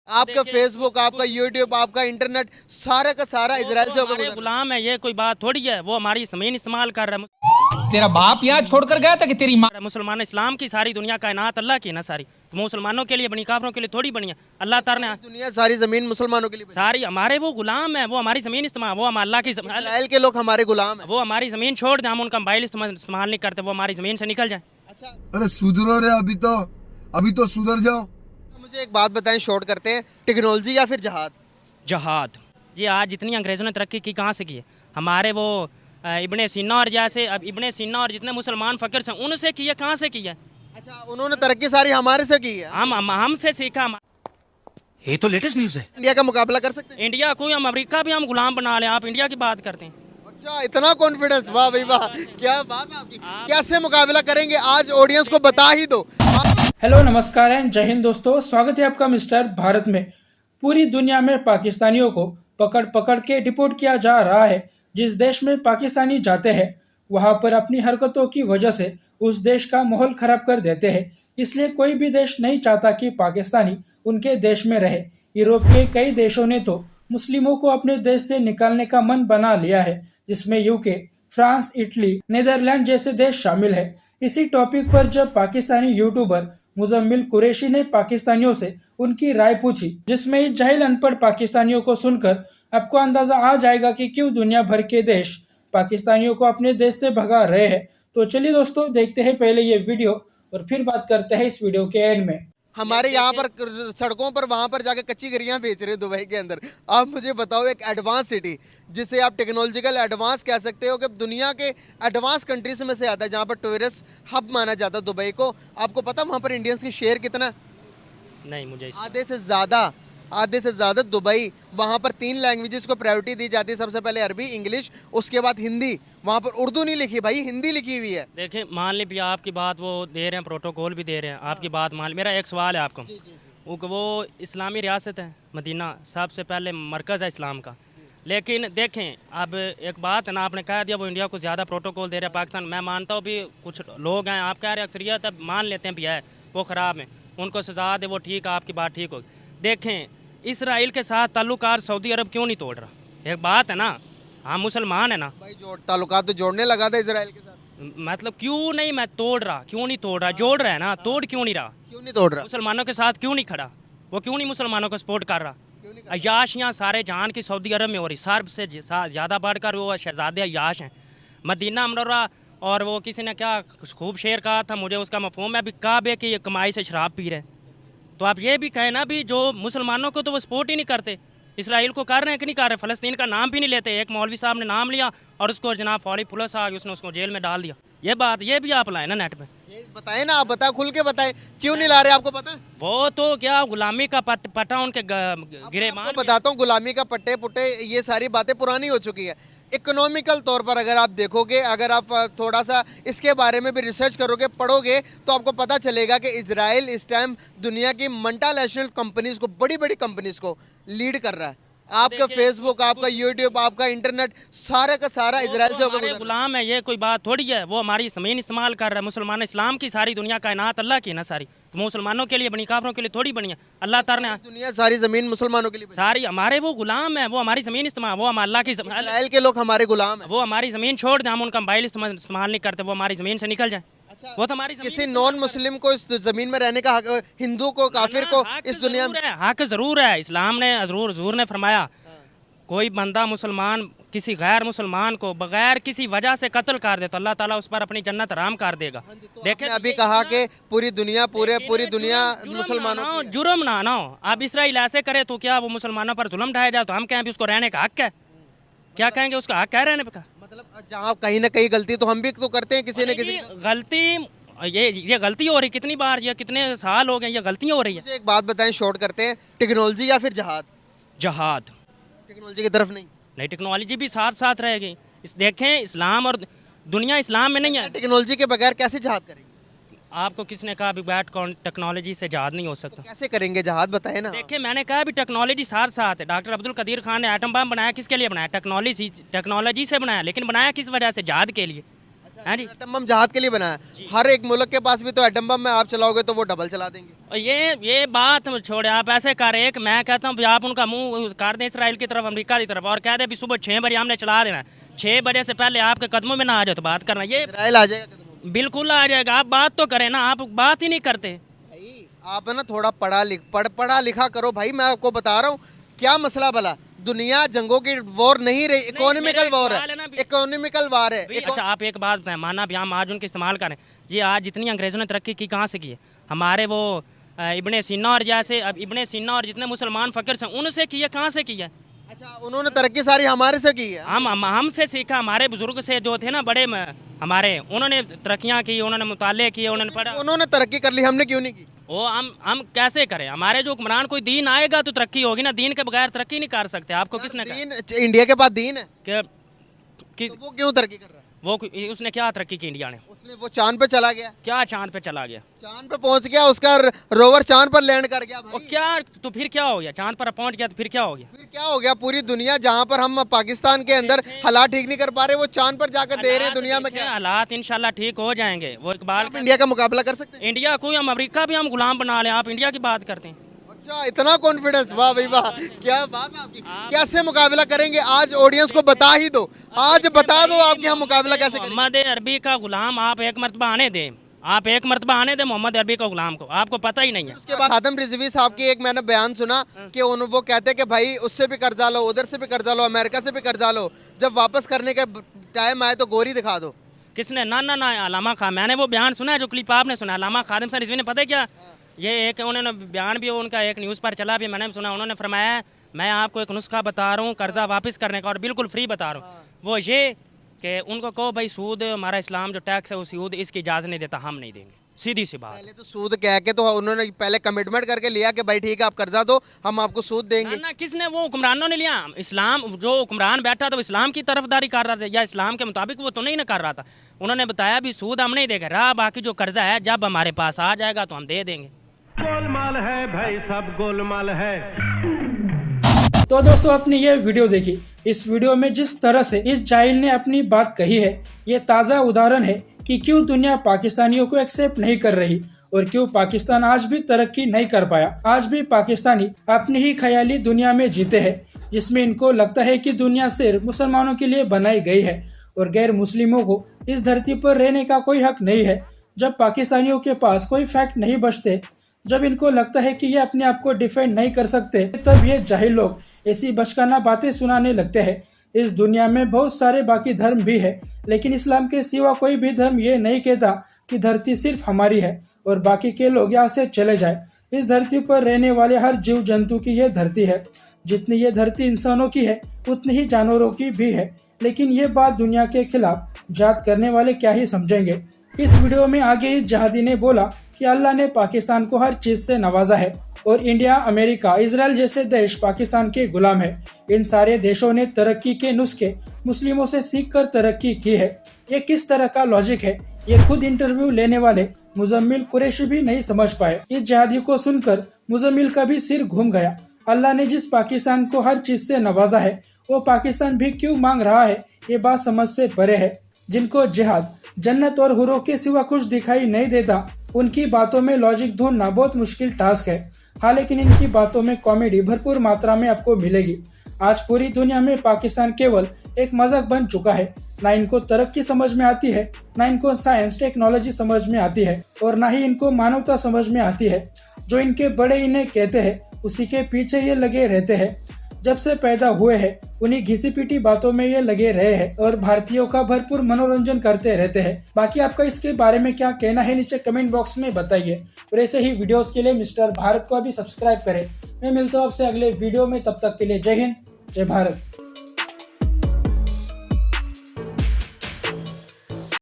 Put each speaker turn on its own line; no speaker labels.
आपका फेसबुक, आपका यूट्यूब, आपका इंटरनेट सारा का सारा इजराइल से होकर
हमारे
गुजर रहा
गुलाम है, ये कोई बात थोड़ी है। वो हमारी जमीन इस्तेमाल कर रहा
तेरा बाप यहाँ छोड़कर गया था कि तेरी माँ?
है। मुसलमान इस्लाम की सारी दुनिया कायनात अल्लाह की है ना सारी, तो मुसलमानों के लिए बनी, काफरों के लिए थोड़ी बनी है। अल्लाह ताला ने
है। दुनिया सारी जमीन मुसलमानों के लिए बनी।
सारी हमारे वो गुलाम है, वो हमारी जमीन इस्तेमाल, वो हम अल्लाह की
इजराइल के लोग हमारे गुलाम हैं।
वो हमारी जमीन छोड़ दें, हम उनका मोबाइल इस्तेमाल नहीं करते, वो हमारी जमीन से निकल जाए।
अच्छा,
अरे सुधरो रे, अभी तो सुधर जाओ।
मुझे एक बात बताएं, शॉर्ट करते हैं, टेक्नोलॉजी या फिर जहाद?
जहाद। ये आज जितनी अंग्रेज़ों ने तरक्की की कहाँ से की है? हमारे वो इब्ने सीना और जैसे, अब इब्ने सीना और जितने मुसलमान फ़कीर हैं उनसे की है, कहाँ से की है?
अच्छा, उन्होंने तरक्की सारी हमारे से की है।
हमसे सीखा।
ये तो लेटेस्ट न्यूज़ है।
इंडिया का मुकाबला कर सकते हैं?
इंडिया कोई, हम अमेरिका भी हम गुलाम बना लें, आप इंडिया की बात करते हैं।
अच्छा, इतना कॉन्फिडेंस, वाह भाई वाह, क्या बात है आपकी। कैसे मुकाबला करेंगे आज ऑडियंस को बता ही दो।
हेलो, नमस्कार एंड जय हिंद दोस्तों, स्वागत है आपका मिस्टर भारत में। पूरी दुनिया में पाकिस्तानियों को पकड़ पकड़ के डिपोर्ट किया जा रहा है। जिस देश में पाकिस्तानी जाते हैं वहां पर अपनी हरकतों की वजह से उस देश का माहौल खराब कर देते हैं। इसलिए कोई भी देश नहीं चाहता कि पाकिस्तानी उनके देश में रहे। यूरोप के कई देशों ने तो मुस्लिमों को अपने देश से निकालने का मन बना लिया है, जिसमें यूके, फ्रांस, इटली, नीदरलैंड जैसे देश शामिल है। इसी टॉपिक पर जब पाकिस्तानी यूट्यूबर मुजम्मिल कुरैशी ने पाकिस्तानियों से उनकी राय पूछी, जिसमें इस जाहिल अनपढ़ पाकिस्तानियों को सुनकर आपको अंदाजा आ जाएगा कि क्यों दुनिया भर के देश पाकिस्तानियों को अपने देश से भगा रहे हैं। तो चलिए दोस्तों, देखते हैं पहले ये वीडियो और फिर बात करते हैं इस वीडियो के एंड में।
हमारे यहाँ पर सड़कों पर वहां पर जाके कच्ची गरियां बेच रहे हैं दुबई के अंदर। आप मुझे बताओ, एक एडवांस सिटी जिसे आप टेक्नोलॉजिकल एडवांस कह सकते हो, कि दुनिया के एडवांस कंट्रीज में से आता है, जहाँ पर टूरिस्ट हब माना जाता है दुबई को। आपको पता वहाँ पर इंडियंस की शेयर कितना?
नहीं, मुझे
आधे से ज़्यादा दुबई। वहाँ पर 3 लैंग्वेजेस को प्रायोरिटी दी जाती है, सबसे पहले अरबी, इंग्लिश, उसके बाद हिंदी। वहाँ पर उर्दू नहीं लिखी भाई, हिंदी लिखी हुई है।
देखें, मान ली भी आपकी बात वो दे रहे हैं, प्रोटोकॉल भी दे रहे हैं, आपकी बात मान ली। मेरा एक सवाल है आपको। वो इस्लामी रियासत है मदीना, सबसे पहले मरकज़ है इस्लाम का। लेकिन देखें, अब एक बात है ना, आपने कह दिया वो इंडिया को ज़्यादा प्रोटोकॉल दे रहा है पाकिस्तान। मैं मानता हूँ भी कुछ लोग हैं, आप कह रहे हैं अक्सरियत, अब मान लेते हैं भी है वो ख़राब है, उनको सजा दे, वो ठीक है, आपकी बात ठीक होगी। देखें, इसराइल के साथ ताल्लुकात सऊदी अरब क्यों नहीं तोड़ रहा? एक बात है ना, हम मुसलमान है ना
भाई ताल्लुकात तो जोड़ने लगा था इसराइल के साथ।
मतलब क्यों नहीं मैं तोड़ रहा, क्यों नहीं तोड़ रहा? जोड़ रहा है ना, तोड़ क्यों नहीं रहा?
क्यों नहीं तोड़ रहा?
मुसलमानों के साथ क्यों नहीं खड़ा? वो क्यों नहीं मुसलमानों को सपोर्ट कर रहा? अयाशियाँ सारे जहान की सऊदी अरब में हो रही, सर्ब से ज़्यादा बढ़कर वो शहजादे अयाश हैं। मदीना मनौरा, और वो किसी ने क्या खूब शेर कहा था, मुझे उसका मफहूम है, अभी काबे की ये कमाई से शराब पी रहे हैं। तो आप ये भी कहें ना भी, जो मुसलमानों को तो वो सपोर्ट ही नहीं करते, इसराइल को कर रहे हैं कि नहीं कर रहे? फ़लस्तीन का नाम भी नहीं लेते। एक मौलवी साहब ने नाम लिया और उसको जनाब फौरी पुलिस आ गई, उसने उसको जेल में डाल दिया। ये बात ये भी आप लाए ना नेट पे।
ये बताएं ना, आप बताएं, खुल के बताएं, क्यों नहीं ला रहे? आपको पता है?
वो तो क्या गुलामी का पट्टा उनके गिरेबान
मैं बताता हूँ, गुलामी का पट्टे पुट्टे ये सारी बातें पुरानी हो चुकी है। इकोनॉमिकल तौर पर अगर आप देखोगे, अगर आप थोड़ा सा इसके बारे में भी रिसर्च करोगे, पढ़ोगे, तो आपको पता चलेगा कि इजराइल इस टाइम दुनिया की मल्टीनेशनल कंपनीज को, बड़ी बड़ी कंपनीज को लीड कर रहा है। आपका फेसबुक, आपका यूट्यूब, आपका इंटरनेट सारा का सारा इजराइल से होकर गुजर रहा है।
गुलाम है, ये कोई बात थोड़ी है। वो हमारी जमीन इस्तेमाल कर रहा है। मुसलमान इस्लाम की सारी दुनिया कायनात अल्लाह की है ना सारी, तो मुसलमानों के लिए बनी, काफरों के लिए थोड़ी बनी है। अल्लाह ताला ने
दुनिया सारी जमीन मुसलमानों के लिए बनी।
सारी, हमारे वो गुलाम है, वो हमारी जमीन इस्तेमाल, वो हम अल्लाह की
इजराइल के लोग हमारे गुलाम हैं।
वो हमारी जमीन छोड़ दें, हम उनका मोबाइल इस्तेमाल नहीं करते, वो हमारी जमीन से निकल जाए। वो तो हमारी
किसी नॉन मुस्लिम को इस जमीन में रहने का हक, हिंदू को, काफिर को इस दुनिया में
हक जरूर है। इस्लाम ने, हजूर ने फरमाया, कोई बंदा मुसलमान किसी गैर मुसलमान को बगैर किसी वजह से कत्ल कर दे तो अल्लाह ताला उस पर अपनी जन्नत हराम कर देगा।
देखें, अभी कहा कि पूरी दुनिया मुसलमानों की है।
जुर्म ना हो। अब इसराइल ऐसे करे तो क्या वो मुसलमानों पर जुल्म ढाया जाए? तो हम कहें भी उसको रहने का हक है, क्या कहेंगे? उसका हक है रहने का।
मतलब जहाँ कहीं ना कहीं गलती तो हम भी तो करते हैं, किसी न किसी
गलती। ये गलती हो रही, कितनी बार, ये कितने साल हो गए ये गलती हो रही है।
मुझे एक बात बताएं, शॉर्ट करते हैं, टेक्नोलॉजी या फिर जहाद?
जहाद।
टेक्नोलॉजी की तरफ नहीं?
नहीं, टेक्नोलॉजी भी साथ साथ रहेगी। देखें, इस्लाम और दुनिया इस्लाम में नहीं है।
टेक्नोलॉजी के बगैर कैसे जहाद करेंगे?
आपको किसने कहा भी बैट टेक्नोलॉजी से जहाद नहीं हो सकता?
कैसे करेंगे जहाद, बताएं ना।
देखिए, मैंने कहा भी टेक्नोलॉजी साथ साथ है। डॉक्टर अब्दुल कदीर खान ने एटम बम बनाया, किसके लिए बनाया? टेक्नोलॉजी से बनाया, लेकिन बनाया किस वजह से? जहाद के लिए। हाँ जी।
एटम बम जहाज के लिए बना है, हर एक मुल्क के पास भी तो एटम बम में आप चलाओगे तो वो डबल चला देंगे।
और ये बात छोड़े, आप ऐसे कर एक, मैं कहता हूँ आप उनका मुंह कर दें इसराइल की तरफ, अमेरिका की तरफ, और कह दे भी सुबह 6 बजे हमने चला देना, 6 बजे से पहले आपके कदमों में ना आ जाए तो बात करना। ये
इसराइल आ जाएगा कदमों में।
बिल्कुल आ जाएगा, आप बात तो करें ना, आप बात ही नहीं करते।
भाई आप है ना थोड़ा पढ़ा लिखा करो भाई, मैं आपको बता रहा हूँ क्या मसला भला। दुनिया जंगों की वॉर नहीं रही, इकोनॉमिकल वॉर
सवाल है
है,
ना भी-
इकोनॉमिकल वॉर है।
अच्छा आप एक बात बताएं, माना भी हम आज उनके इस्तेमाल करें, ये आज जितनी अंग्रेज़ों ने तरक्की की कहाँ से की है? हमारे वो इब्ने सीना और जैसे, अब इब्ने सीना और जितने मुसलमान फ़कीर हैं उनसे की है, कहाँ से की है?
अच्छा उन्होंने तरक्की सारी हमारे से की है।
हमसे सीखा, हमारे बुजुर्ग से जो थे ना बड़े हमारे, उन्होंने तरक्कियाँ की, उन्होंने मुताले किए, उन्होंने पढ़ा।
उन्होंने तरक्की कर ली, हमने क्यों नहीं की?
वो हम कैसे करें? हमारे जो हुक्मरान, कोई दीन आएगा तो तरक्की होगी ना, दीन के बगैर तरक्की नहीं कर सकते। आपको किसने कहा
दीन, इंडिया के पास दीन है
कि
तो वो क्यों तरक्की कर रहा है?
उसने क्या तरक्की की इंडिया ने?
उसने वो चांद पे चला गया,
क्या चांद पे चला गया?
चांद पे पहुंच गया, उसका रोवर चांद पर लैंड कर गया
और
भाई।
क्या तो फिर क्या हो गया? चांद पर पहुंच गया तो फिर क्या हो गया?
फिर क्या हो गया? पूरी दुनिया जहां पर हम पाकिस्तान के अंदर हालात ठीक नहीं कर पा रहे, वो चांद पर जाकर दे रहे हैं। दुनिया में क्या
हालात इंशाल्लाह ठीक हो जाएंगे। वो इकबाल
आप इंडिया का मुकाबला कर सकते हैं?
इंडिया को हम अमेरिका भी हम गुलाम बना लें, आप इंडिया की बात करते हैं।
अच्छा इतना कॉन्फिडेंस, वाह भाई वाह, क्या बात है आपकी। कैसे मुकाबला करेंगे? आज ऑडियंस को बता ही दो, आज बता दो आपके हम मुकाबला कैसे करेंगे।
मोहम्मद अरबी का गुलाम आप एक मरतबा आने दें, आप एक मरतबा आने दें मोहम्मद अरबी का गुलाम को, आपको पता ही नहीं है।
उसके बाद खादम रिजवी साहब की एक मैंने बयान सुना कि वो कहते हैं कि भाई उससे भी कर्जा लो, उधर से भी कर्जा लो, अमेरिका से भी कर्जा लो, जब वापस करने का टाइम आए तो गोरी दिखा दो।
किसने? ना अलामा खान, मैंने वो बयान सुना है जो क्लिप आपने सुना, अलामा खादिम सर रिजवी ने, पता है क्या ये एक उन्होंने बयान भी उनका एक न्यूज़ पर चला भी, मैंने सुना, उन्होंने फरमाया मैं आपको एक नुस्खा बता रहा हूँ कर्जा वापस करने का, और बिल्कुल फ्री बता रहा हूँ। वो ये कि उनको कहो भाई सूद, हमारा इस्लाम जो टैक्स है वो सूद इसकी इजाज़त नहीं देता, हम नहीं देंगे, सीधी सी बात।
पहले तो सूद कह के तो उन्होंने पहले कमिटमेंट करके लिया कि भाई ठीक है आप कर्जा दो, हम आपको सूद देंगे।
ना किसने? वो हुक्मरानों ने लिया। इस्लाम जो हुक्मरान बैठा था वो इस्लाम की तरफदारी कर रहा था या इस्लाम के मुताबिक वो तो नहीं ना कर रहा था। उन्होंने बताया भी सूद हम नहीं देंगे, रहा बाकी जो कर्जा है जब हमारे पास आ जाएगा तो हम दे देंगे।
गोलमाल है भाई, सब गोलमाल है।
तो दोस्तों अपनी ये वीडियो देखी, इस वीडियो में जिस तरह से इस जाहिल ने अपनी बात कही है, ये ताज़ा उदाहरण है कि क्यों दुनिया पाकिस्तानियों को एक्सेप्ट नहीं कर रही और क्यों पाकिस्तान आज भी तरक्की नहीं कर पाया। आज भी पाकिस्तानी अपनी ही ख्याली दुनिया में जीते हैं, जिसमें इनको लगता है कि दुनिया सिर्फ मुसलमानों के लिए बनाई गई है और गैर मुस्लिमों को इस धरती पर रहने का कोई हक नहीं है। जब पाकिस्तानियों के पास कोई फैक्ट नहीं बचते, जब इनको लगता है कि ये अपने आप को डिफेंड नहीं कर सकते, तब ये जाहिल लोग ऐसी बचकाना बातें सुनाने लगते हैं। इस दुनिया में बहुत सारे बाकी धर्म भी है, लेकिन इस्लाम के सिवा कोई भी धर्म ये नहीं कहता कि धरती सिर्फ हमारी है और बाकी के लोग यहाँ से चले जाए। इस धरती पर रहने वाले हर जीव जंतु की ये धरती है। जितनी ये धरती इंसानों की है उतनी ही जानवरों की भी है, लेकिन ये बात दुनिया के खिलाफ जात करने वाले क्या ही समझेंगे। इस वीडियो में आगे इस जहादी ने बोला कि अल्लाह ने पाकिस्तान को हर चीज से नवाजा है और इंडिया, अमेरिका, इजराइल जैसे देश पाकिस्तान के गुलाम है। इन सारे देशों ने तरक्की के नुस्खे मुस्लिमों से सीखकर तरक्की की है। ये किस तरह का लॉजिक है, ये खुद इंटरव्यू लेने वाले मुजम्मिल कुरैशी भी नहीं समझ पाए। इस जहादी को सुनकर मुजम्मिल का भी सिर घूम गया। अल्लाह ने जिस पाकिस्तान को हर चीज से नवाजा है, वो पाकिस्तान भी क्यों मांग रहा है, ये बात समझ से परे है। जिनको जिहाद, जन्नत और हुरों के सिवा कुछ दिखाई नहीं देता, उनकी बातों में लॉजिक ढूंढना बहुत मुश्किल टास्क है। हाँ, लेकिन इनकी बातों में कॉमेडी भरपूर मात्रा में आपको मिलेगी। आज पूरी दुनिया में पाकिस्तान केवल एक मजाक बन चुका है। ना इनको तरक्की समझ में आती है, ना इनको साइंस टेक्नोलॉजी समझ में आती है और ना ही इनको मानवता समझ में आती है। जो इनके बड़े इन्हें कहते हैं उसी के पीछे ये लगे रहते हैं। जब से पैदा हुए हैं उन्हीं घिसी पीटी बातों में ये लगे रहे हैं और भारतीयों का भरपूर मनोरंजन करते रहते हैं। बाकी आपका इसके बारे में क्या कहना है नीचे कमेंट बॉक्स में बताइए और ऐसे ही वीडियोस के लिए मिस्टर भारत को अभी सब्सक्राइब करें। मैं मिलता हूँ आपसे अगले वीडियो में, तब तक के लिए जय हिंद, जय भारत।